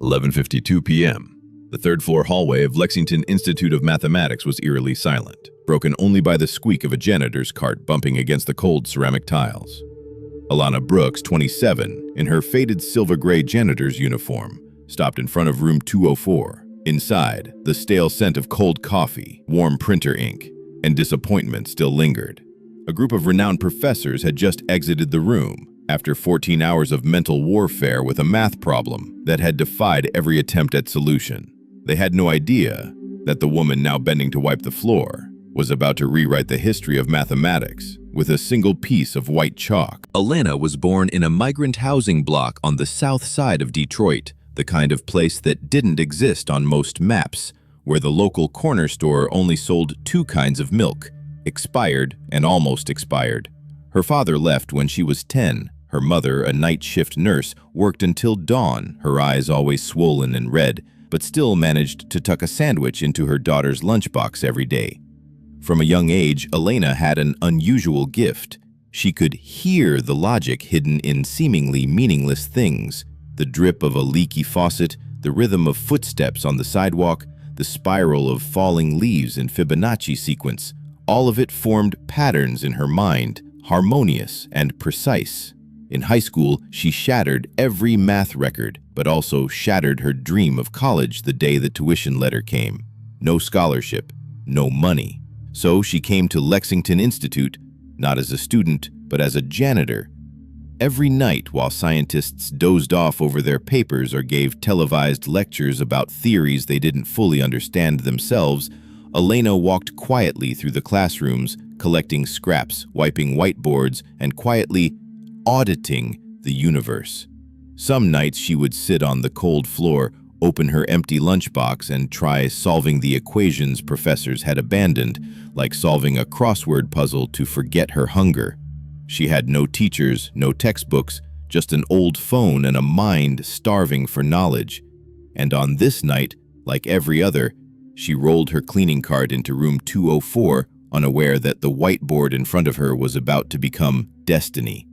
11:52 p.m. The third-floor hallway of Lexington Institute of Mathematics was eerily silent, broken only by the squeak of a janitor's cart bumping against the cold ceramic tiles. Alana Brooks, 27, in her faded silver-gray janitor's uniform, stopped in front of room 204. Inside, the stale scent of cold coffee, warm printer ink, and disappointment still lingered. A group of renowned professors had just exited the room after 14 hours of mental warfare with a math problem that had defied every attempt at solution. They had no idea that the woman now bending to wipe the floor was about to rewrite the history of mathematics with a single piece of white chalk. Alana was born in a migrant housing block on the south side of Detroit, the kind of place that didn't exist on most maps, where the local corner store only sold two kinds of milk, expired and almost expired. Her father left when she was 10. Her mother, a night shift nurse, worked until dawn, her eyes always swollen and red, but still managed to tuck a sandwich into her daughter's lunchbox every day. From a young age, Alana had an unusual gift. She could hear the logic hidden in seemingly meaningless things: the drip of a leaky faucet, the rhythm of footsteps on the sidewalk, the spiral of falling leaves in Fibonacci sequence. All of it formed patterns in her mind, harmonious and precise. In high school, she shattered every math record, but also shattered her dream of college the day the tuition letter came. No scholarship, no money. So she came to Lexington Institute, not as a student, but as a janitor. Every night, while scientists dozed off over their papers or gave televised lectures about theories they didn't fully understand themselves, Alana walked quietly through the classrooms, collecting scraps, wiping whiteboards, and quietly auditing the universe. Some nights she would sit on the cold floor, open her empty lunchbox, and try solving the equations professors had abandoned, like solving a crossword puzzle to forget her hunger. She had no teachers, no textbooks, just an old phone and a mind starving for knowledge. And on this night, like every other, she rolled her cleaning cart into room 204, unaware that the whiteboard in front of her was about to become destiny.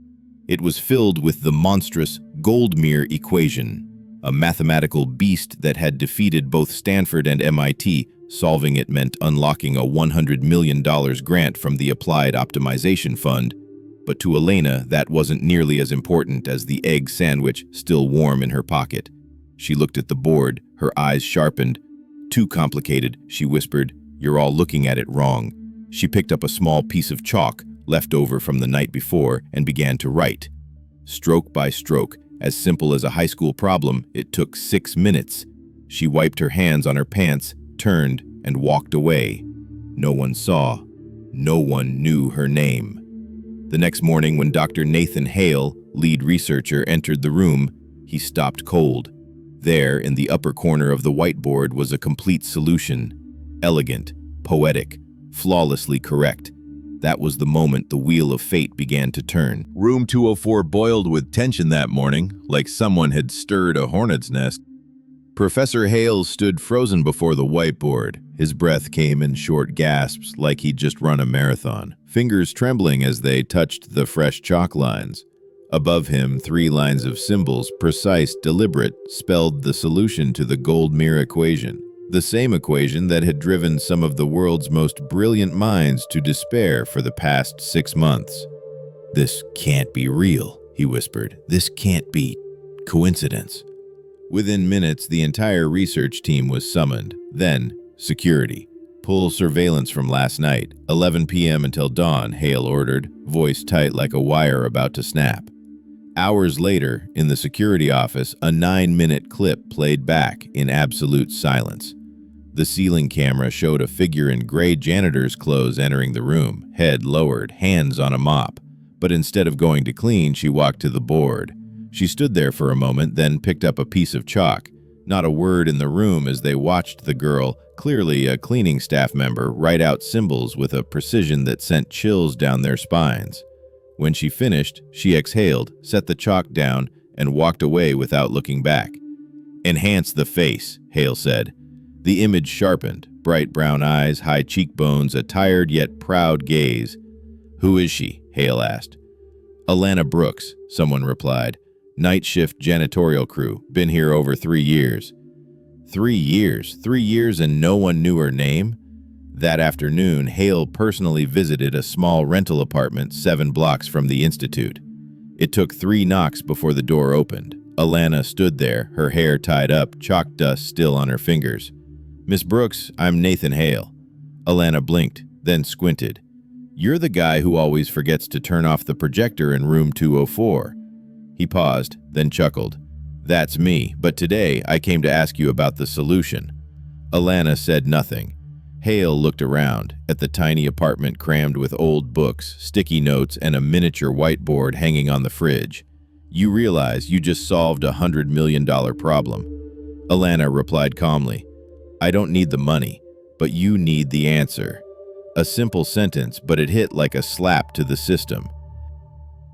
It was filled with the monstrous Goldmere Equation, a mathematical beast that had defeated both Stanford and MIT. Solving it meant unlocking a $100 million grant from the Applied Optimization Fund. But to Alana, that wasn't nearly as important as the egg sandwich still warm in her pocket. She looked at the board, her eyes sharpened. "Too complicated," she whispered. "You're all looking at it wrong." She picked up a small piece of chalk, left over from the night before, and began to write. Stroke by stroke, as simple as a high school problem, it took 6 minutes. She wiped her hands on her pants, turned, and walked away. No one saw. No one knew her name. The next morning, when Dr. Nathan Hale, lead researcher, entered the room, he stopped cold. There, in the upper corner of the whiteboard, was a complete solution. Elegant, poetic, flawlessly correct. That was the moment the wheel of fate began to turn. Room 204 boiled with tension that morning, like someone had stirred a hornet's nest. Professor Hale stood frozen before the whiteboard. His breath came in short gasps, like he'd just run a marathon, fingers trembling as they touched the fresh chalk lines. Above him, 3 lines of symbols, precise, deliberate, spelled the solution to the Goldmere Equation, the same equation that had driven some of the world's most brilliant minds to despair for the past 6 months. "This can't be real," he whispered. "This can't be coincidence." Within minutes, the entire research team was summoned. Then, security. "Pull surveillance from last night, 11 p.m. until dawn," Hale ordered, voice tight like a wire about to snap. Hours later, in the security office, a 9-minute clip played back in absolute silence. The ceiling camera showed a figure in gray janitor's clothes entering the room, head lowered, hands on a mop. But instead of going to clean, she walked to the board. She stood there for a moment, then picked up a piece of chalk. Not a word in the room as they watched the girl, clearly a cleaning staff member, write out symbols with a precision that sent chills down their spines. When she finished, she exhaled, set the chalk down, and walked away without looking back. "Enhance the face," Hale said. The image sharpened, bright brown eyes, high cheekbones, a tired yet proud gaze. "Who is she?" Hale asked. "Alana Brooks," someone replied. Night shift janitorial crew. Been here over 3 years. 3 years? 3 years and no one knew her name? That afternoon, Hale personally visited a small rental apartment 7 blocks from the Institute. It took 3 knocks before the door opened. Alana stood there, her hair tied up, chalk dust still on her fingers. "Miss Brooks, I'm Nathan Hale." Alana blinked, then squinted. "You're the guy who always forgets to turn off the projector in room 204. He paused, then chuckled. "That's me, but today I came to ask you about the solution." Alana said nothing. Hale looked around at the tiny apartment crammed with old books, sticky notes, and a miniature whiteboard hanging on the fridge. "You realize you just solved a $100 million problem." Alana replied calmly, "I don't need the money, but you need the answer." A simple sentence, but it hit like a slap to the system.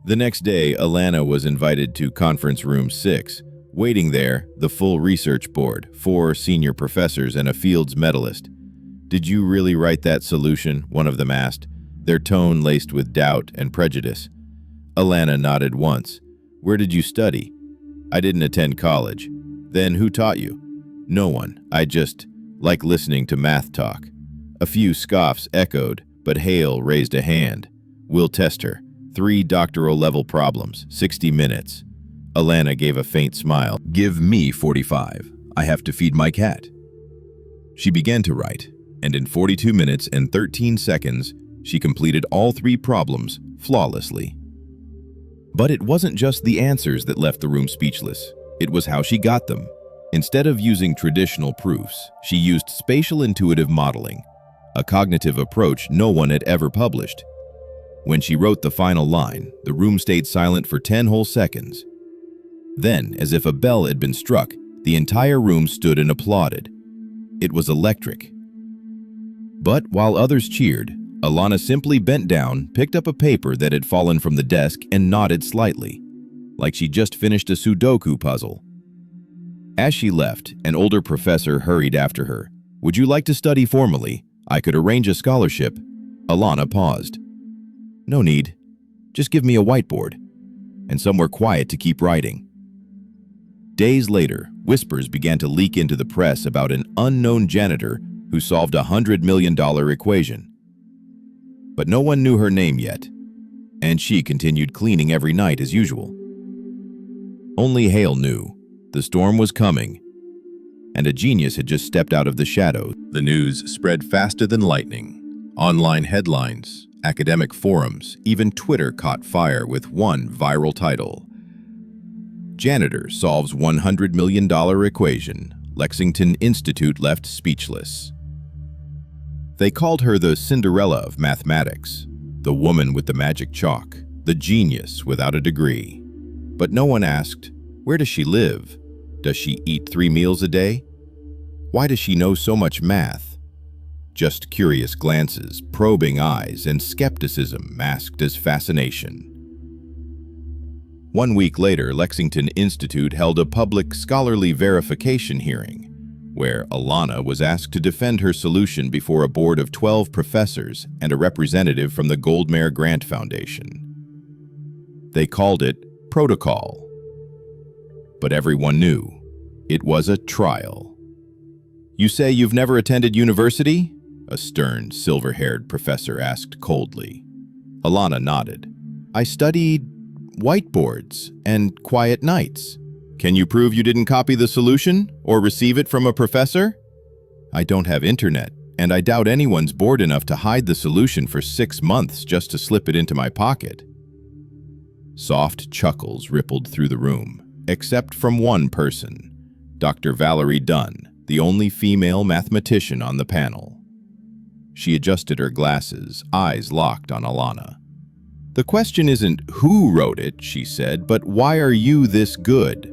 The next day, Alana was invited to conference room 6. Waiting there, the full research board, 4 senior professors and a Fields medalist. "Did you really write that solution?" one of them asked, their tone laced with doubt and prejudice. Alana nodded once. "Where did you study?" "I didn't attend college." "Then who taught you?" "No one. I just like listening to math talk." A few scoffs echoed, but Hale raised a hand. "We'll test her. 3 doctoral-level problems, 60 minutes. Alana gave a faint smile. "Give me 45. I have to feed my cat." She began to write, and in 42 minutes and 13 seconds, she completed all 3 problems flawlessly. But it wasn't just the answers that left the room speechless. It was how she got them. Instead of using traditional proofs, she used spatial intuitive modeling, a cognitive approach no one had ever published. When she wrote the final line, the room stayed silent for 10 whole seconds. Then, as if a bell had been struck, the entire room stood and applauded. It was electric. But while others cheered, Alana simply bent down, picked up a paper that had fallen from the desk, and nodded slightly, like she just finished a Sudoku puzzle. As she left, an older professor hurried after her. "Would you like to study formally? I could arrange a scholarship." Alana paused. "No need. Just give me a whiteboard and somewhere quiet to keep writing." Days later, whispers began to leak into the press about an unknown janitor who solved a $100 million equation. But no one knew her name yet, and she continued cleaning every night as usual. Only Hale knew. The storm was coming, and a genius had just stepped out of the shadows. The news spread faster than lightning. Online headlines, academic forums, even Twitter caught fire with one viral title. "Janitor solves $100 million equation. Lexington Institute left speechless." They called her the Cinderella of mathematics, the woman with the magic chalk, the genius without a degree. But no one asked, where does she live? Does she eat 3 meals a day? Why does she know so much math? Just curious glances, probing eyes, and skepticism masked as fascination. 1 week later, Lexington Institute held a public scholarly verification hearing, where Alana was asked to defend her solution before a board of 12 professors and a representative from the Goldmere Grant Foundation. They called it protocol. But everyone knew it was a trial. "You say you've never attended university?" a stern, silver-haired professor asked coldly. Alana nodded. "I studied whiteboards and quiet nights." "Can you prove you didn't copy the solution or receive it from a professor?" "I don't have internet, and I doubt anyone's bored enough to hide the solution for 6 months just to slip it into my pocket." Soft chuckles rippled through the room, except from one person, Dr. Valerie Dunn, the only female mathematician on the panel. She adjusted her glasses, eyes locked on Alana. "The question isn't who wrote it," she said, "but why are you this good?"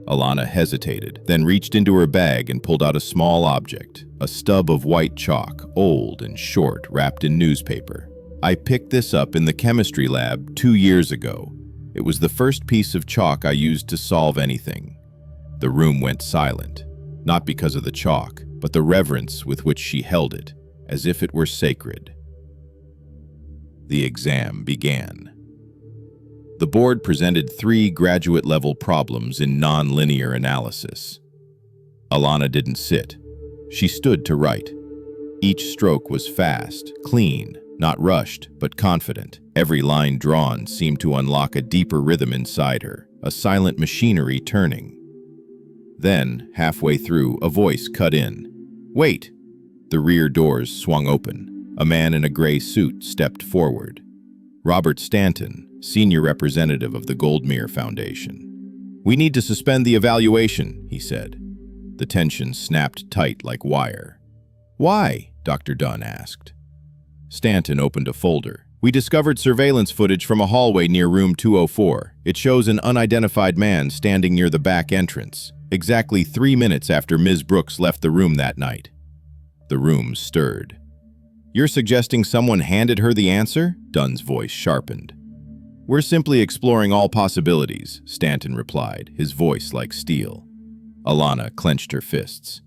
Alana hesitated, then reached into her bag and pulled out a small object, a stub of white chalk, old and short, wrapped in newspaper. "I picked this up in the chemistry lab 2 years ago. It was the first piece of chalk I used to solve anything." The room went silent, not because of the chalk, but the reverence with which she held it, as if it were sacred. The exam began. The board presented 3 graduate-level problems in nonlinear analysis. Alana didn't sit. She stood to write. Each stroke was fast, clean, not rushed, but confident. Every line drawn seemed to unlock a deeper rhythm inside her, a silent machinery turning. Then, halfway through, a voice cut in. "Wait!" The rear doors swung open. A man in a gray suit stepped forward. Robert Stanton, senior representative of the Goldmere Foundation. "We need to suspend the evaluation," he said. The tension snapped tight like wire. "Why?" Dr. Dunn asked. Stanton opened a folder. "We discovered surveillance footage from a hallway near room 204. It shows an unidentified man standing near the back entrance, exactly 3 minutes after Ms. Brooks left the room that night." The room stirred. "You're suggesting someone handed her the answer?" Dunn's voice sharpened. "We're simply exploring all possibilities," Stanton replied, his voice like steel. Alana clenched her fists.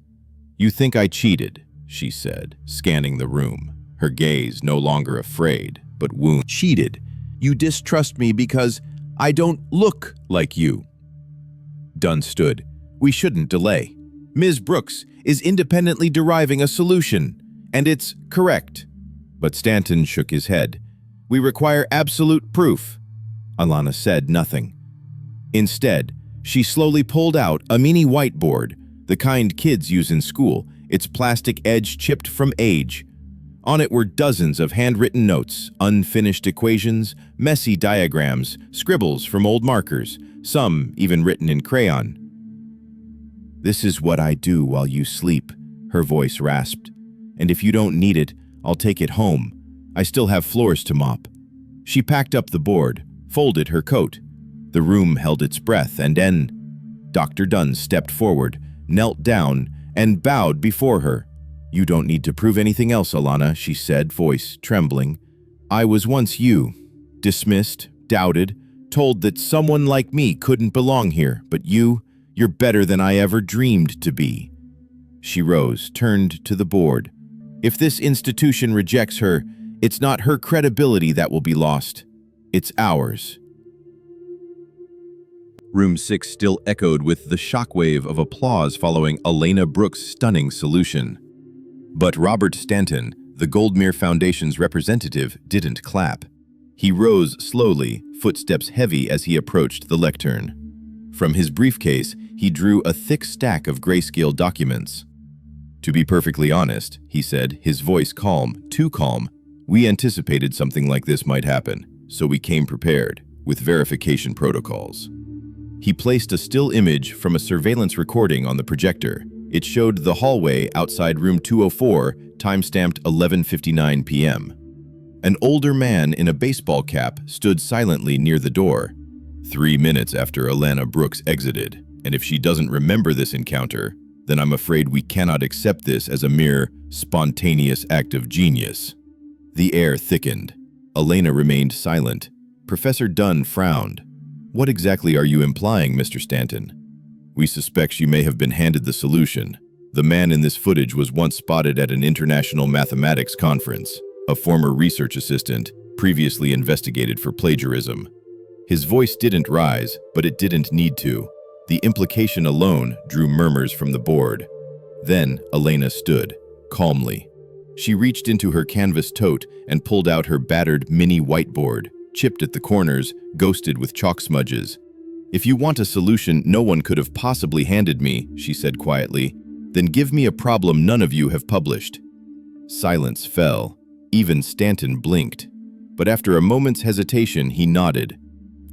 "You think I cheated," she said, scanning the room, her gaze no longer afraid, but wounded. "Cheated. You distrust me because I don't look like you." Dunn stood. "We shouldn't delay. Ms. Brooks is independently deriving a solution, and it's correct." But Stanton shook his head. "We require absolute proof." Alana said nothing. Instead, she slowly pulled out a mini whiteboard, the kind kids use in school, its plastic edge chipped from age. On it were dozens of handwritten notes, unfinished equations, messy diagrams, scribbles from old markers, some even written in crayon. "This is what I do while you sleep," her voice rasped. "And if you don't need it, I'll take it home. I still have floors to mop." She packed up the board, folded her coat. The room held its breath, and then Dr. Dunn stepped forward, knelt down, and bowed before her. "You don't need to prove anything else, Alana," she said, voice trembling. "I was once you, dismissed, doubted, told that someone like me couldn't belong here, but you're better than I ever dreamed to be." She rose, turned to the board. "If this institution rejects her, it's not her credibility that will be lost. It's ours." Room 6 still echoed with the shockwave of applause following Alana Brooks' stunning solution. But Robert Stanton, the Goldmere Foundation's representative, didn't clap. He rose slowly, footsteps heavy as he approached the lectern. From his briefcase, he drew a thick stack of grayscale documents. "To be perfectly honest," he said, his voice calm, too calm, "we anticipated something like this might happen, so we came prepared, with verification protocols." He placed a still image from a surveillance recording on the projector. It showed the hallway outside room 204, time-stamped 11:59 p.m. An older man in a baseball cap stood silently near the door. 3 minutes after Alana Brooks exited, and if she doesn't remember this encounter, then I'm afraid we cannot accept this as a mere spontaneous act of genius. The air thickened. Alana remained silent. Professor Dunn frowned. "What exactly are you implying, Mr. Stanton?" "We suspect she may have been handed the solution. The man in this footage was once spotted at an international mathematics conference, a former research assistant, previously investigated for plagiarism." His voice didn't rise, but it didn't need to. The implication alone drew murmurs from the board. Then Alana stood, calmly. She reached into her canvas tote and pulled out her battered mini whiteboard, chipped at the corners, ghosted with chalk smudges. "If you want a solution no one could have possibly handed me," she said quietly, "then give me a problem none of you have published." Silence fell. Even Stanton blinked. But after a moment's hesitation, he nodded.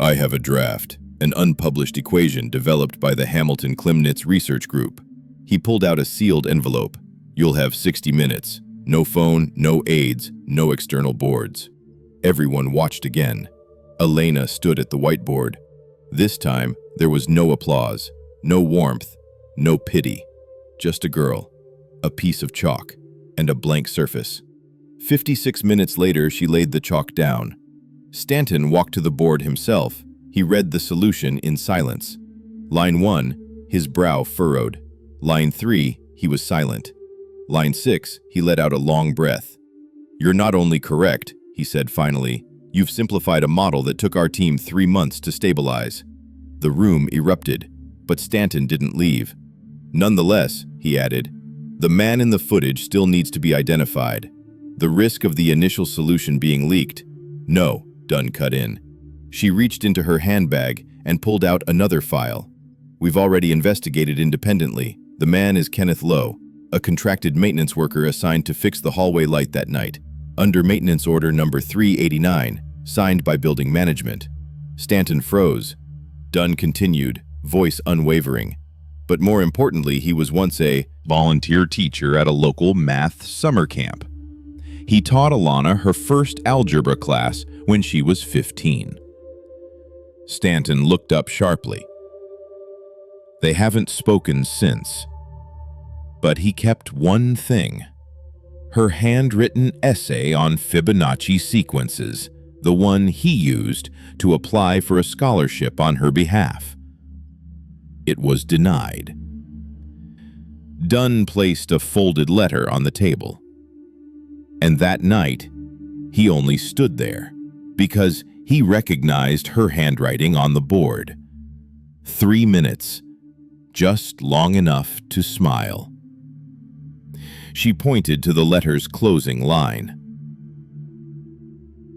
"I have a draft, an unpublished equation developed by the Hamilton-Klimnitz Research Group." He pulled out a sealed envelope. "You'll have 60 minutes. No phone, no aides, no external boards." Everyone watched again. Alana stood at the whiteboard. This time, there was no applause, no warmth, no pity. Just a girl, a piece of chalk, and a blank surface. 56 minutes later, she laid the chalk down. Stanton walked to the board himself. He read the solution in silence. Line 1, his brow furrowed. Line 3, he was silent. Line 6, he let out a long breath. "You're not only correct," he said finally, You've simplified a model that took our team 3 months to stabilize." The room erupted, but Stanton didn't leave. "Nonetheless," he added, "the man in the footage still needs to be identified. The risk of the initial solution being leaked—" "No," Dunn cut in. She reached into her handbag and pulled out another file. "We've already investigated independently. The man is Kenneth Lowe, a contracted maintenance worker assigned to fix the hallway light that night, under maintenance order number 389, signed by building management." Stanton froze. Dunn continued, voice unwavering. "But more importantly, he was once a volunteer teacher at a local math summer camp. He taught Alana her first algebra class when she was 15. Stanton looked up sharply. They haven't spoken since. But he kept one thing: her handwritten essay on Fibonacci sequences, the one he used to apply for a scholarship on her behalf. It was denied. Dunn placed a folded letter on the table. And that night, he only stood there because he recognized her handwriting on the board. 3 minutes, just long enough to smile. She pointed to the letter's closing line.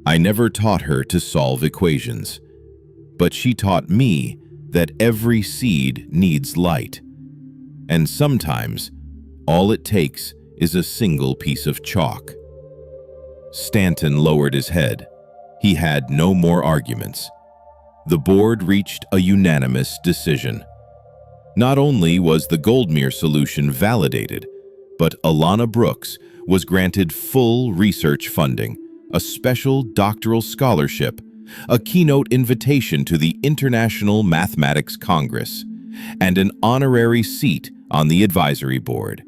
"I never taught her to solve equations, but she taught me that every seed needs light, and sometimes all it takes is a single piece of chalk." Stanton lowered his head. He had no more arguments. The board reached a unanimous decision. Not only was the Goldmere solution validated, but Alana Brooks was granted full research funding, a special doctoral scholarship, a keynote invitation to the International Mathematics Congress, and an honorary seat on the advisory board.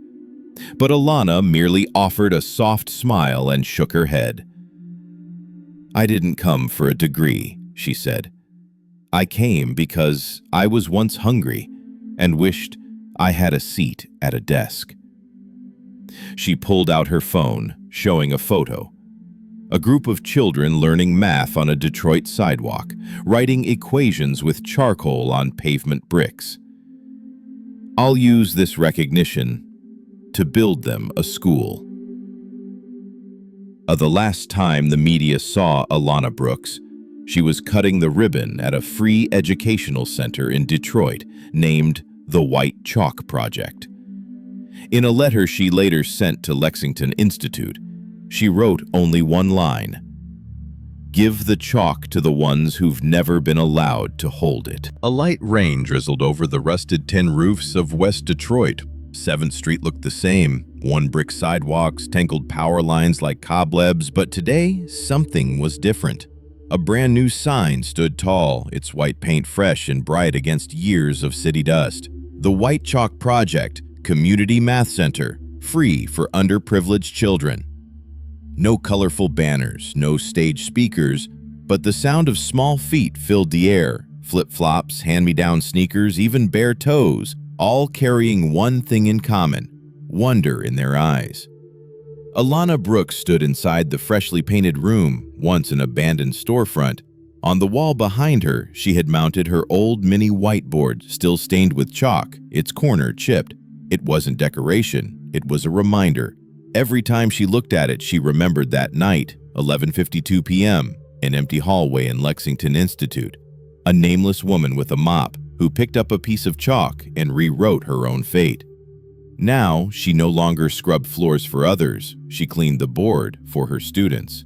But Alana merely offered a soft smile and shook her head. "I didn't come for a degree," she said. "I came because I was once hungry and wished I had a seat at a desk." She pulled out her phone, showing a photo. A group of children learning math on a Detroit sidewalk, writing equations with charcoal on pavement bricks. "I'll use this recognition to build them a school." The last time the media saw Alana Brooks, she was cutting the ribbon at a free educational center in Detroit named the White Chalk Project. In a letter she later sent to Lexington Institute, she wrote only one line: "Give the chalk to the ones who've never been allowed to hold it." A light rain drizzled over the rusted tin roofs of West Detroit. 7th Street looked the same, one-brick sidewalks, tangled power lines like cobwebs, but today something was different. A brand new sign stood tall, its white paint fresh and bright against years of city dust. The White Chalk Project, Community Math Center, free for underprivileged children. No colorful banners, no stage speakers, but the sound of small feet filled the air, flip-flops, hand-me-down sneakers, even bare toes, all carrying one thing in common: wonder in their eyes. Alana Brooks stood inside the freshly painted room, once an abandoned storefront. On the wall behind her, she had mounted her old mini whiteboard, still stained with chalk, its corner chipped. It wasn't decoration, it was a reminder. Every time she looked at it, she remembered that night, 11:52 p.m., an empty hallway in Lexington Institute. A nameless woman with a mop who picked up a piece of chalk and rewrote her own fate. Now, she no longer scrubbed floors for others, she cleaned the board for her students.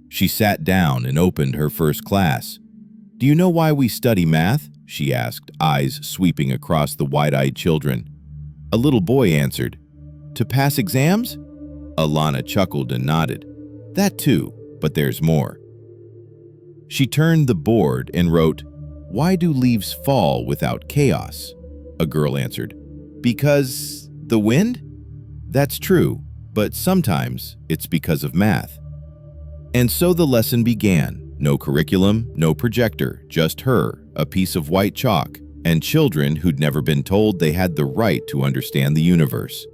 She sat down and opened her first class. "Do you know why we study math?" she asked, eyes sweeping across the wide-eyed children. A little boy answered, "To pass exams?" Alana chuckled and nodded. "That too, but there's more." She turned the board and wrote, "Why do leaves fall without chaos?" A girl answered, "Because the wind?" "That's true, but sometimes it's because of math." And so the lesson began. No curriculum, no projector, just her, a piece of white chalk, and children who'd never been told they had the right to understand the universe.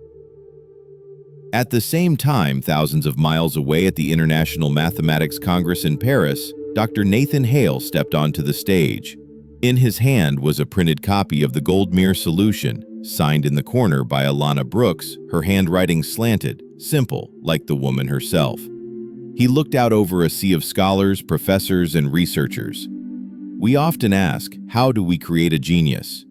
At the same time, thousands of miles away at the International Mathematics Congress in Paris, Dr. Nathan Hale stepped onto the stage. In his hand was a printed copy of the Goldmere solution, signed in the corner by Alana Brooks, her handwriting slanted, simple, like the woman herself. He looked out over a sea of scholars, professors, and researchers. We often ask, how do we create a genius?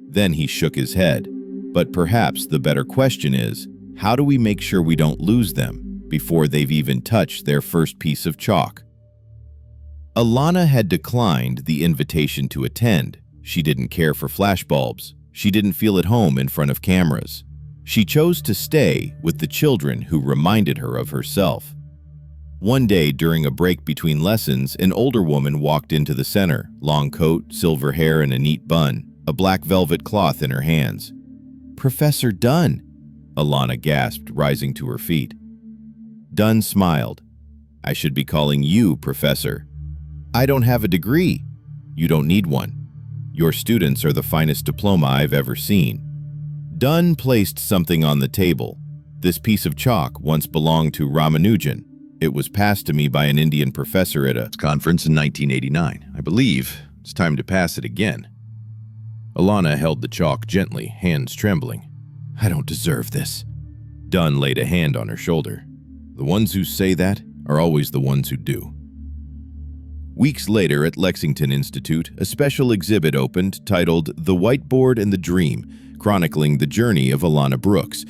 Then he shook his head. But perhaps the better question is, how do we make sure we don't lose them before they've even touched their first piece of chalk? Alana had declined the invitation to attend. She didn't care for flashbulbs. She didn't feel at home in front of cameras. She chose to stay with the children who reminded her of herself. One day during a break between lessons, an older woman walked into the center, long coat, silver hair, and a neat bun, a black velvet cloth in her hands. "Professor Dunn," Alana gasped, rising to her feet. Dunn smiled. "I should be calling you Professor. I don't have a degree. You don't need one. Your students are the finest diploma I've ever seen." Dunn placed something on the table. This piece of chalk once belonged to Ramanujan. It was passed to me by an Indian professor at a conference in 1989. I believe it's time to pass it again. Alana held the chalk gently, hands trembling. "I don't deserve this." Dunn laid a hand on her shoulder. "The ones who say that are always the ones who do." Weeks later at Lexington Institute, a special exhibit opened titled The Whiteboard and the Dream, chronicling the journey of Alana Brooks.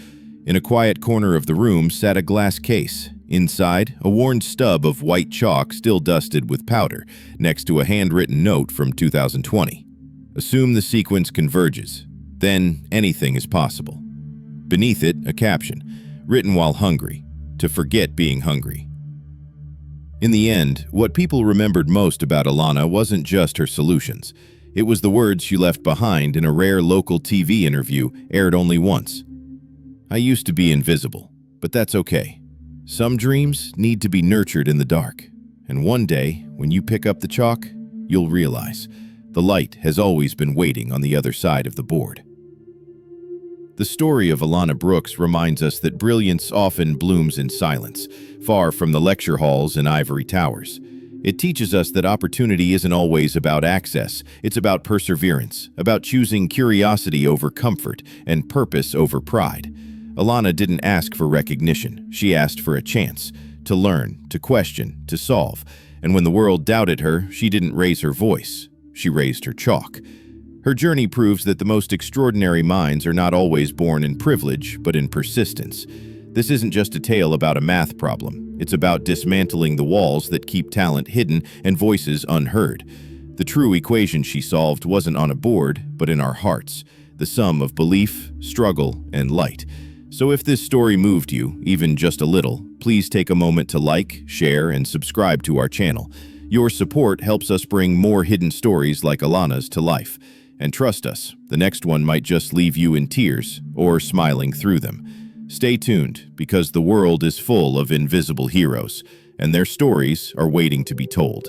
In a quiet corner of the room sat a glass case. Inside, a worn stub of white chalk still dusted with powder, next to a handwritten note from 2020. "Assume the sequence converges. Then anything is possible." Beneath it, a caption, written while hungry, to forget being hungry. In the end, what people remembered most about Alana wasn't just her solutions. It was the words she left behind in a rare local TV interview aired only once. "I used to be invisible, but that's okay. Some dreams need to be nurtured in the dark. And one day, when you pick up the chalk, you'll realize the light has always been waiting on the other side of the board." The story of Alana Brooks reminds us that brilliance often blooms in silence, far from the lecture halls and ivory towers. It teaches us that opportunity isn't always about access. It's about perseverance, about choosing curiosity over comfort and purpose over pride. Alana didn't ask for recognition. She asked for a chance to learn, to question, to solve. And when the world doubted her, she didn't raise her voice. She raised her chalk. Her journey proves that the most extraordinary minds are not always born in privilege, but in persistence. This isn't just a tale about a math problem. It's about dismantling the walls that keep talent hidden and voices unheard. The true equation she solved wasn't on a board, but in our hearts, the sum of belief, struggle, and light. So if this story moved you, even just a little, please take a moment to like, share, and subscribe to our channel. Your support helps us bring more hidden stories like Alana's to life. And trust us, the next one might just leave you in tears or smiling through them. Stay tuned, because the world is full of invisible heroes, and their stories are waiting to be told.